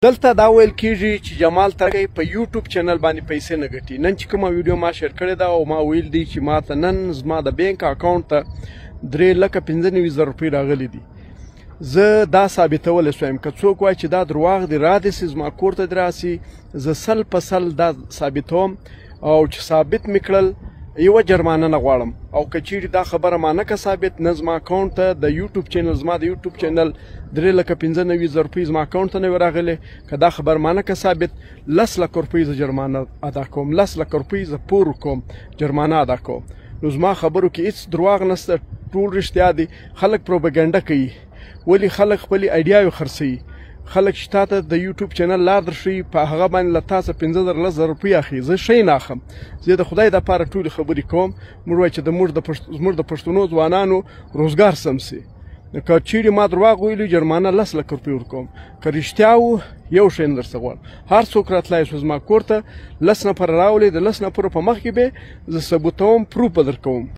دلته دا ویل کیږي چې جمال ترکی په یوټیوب چینل باندې پیسې نه ګټي. نن چې کومه ویډیو ما شیر کړې ده او ما ویل دی چې ما ته نن زما د بینک اکاونټ ته 3,95,000 روپۍ راغلي دي. زه دا ثابتولی سویم که څوک وایي چې دا درواغ دی را دې سي زما کور ته دې راسي، زه 100% دا ثابتوم او چې ثابت مې کړل یوه جرمانه نه غواړم. او که چیرې دا خبره ما نه که ثابت، نه زما اکاونټ ته د یوټیوب چینل زما د یوټیوب چینل 3,95,000 روپۍ زما اکاونټ ته نه وي راغلې، که دا خبر ما نه که ثابت 10,00,000 روپۍ زه جرمانه ادا کوم، 10,00,000 روپۍ زه پور کوم، جرمانه ادا کوم. نو زما خبرو کې هېڅ درواغ نشته، ټول رښتیا دي. خلک پروپاګنډه کوي، ولې خلک خپلې ایډیاوې خرڅوي. خلک چې تا ته د یوټیوب چینل لار درښوي په هغه باندې له تا څه 15,000 روپۍ اخلي. زه شی نه اخلم، زه د خدای دپاره ټولې خبرې کوم. موږ وایو چې زموږ د پښتنو ځوانانو روزګار سم سي. که چیرې ما درواغ ویلي جرمانه 10,00,000 روپۍ ورکوم، که رښتیا و یو شی نه درڅه غواړم. هر څوک راتلی شو زما کور ته 10 نفره راولي، د 10 نفرو په مخ کې به زه ثبوتوم، پروف به درکوم.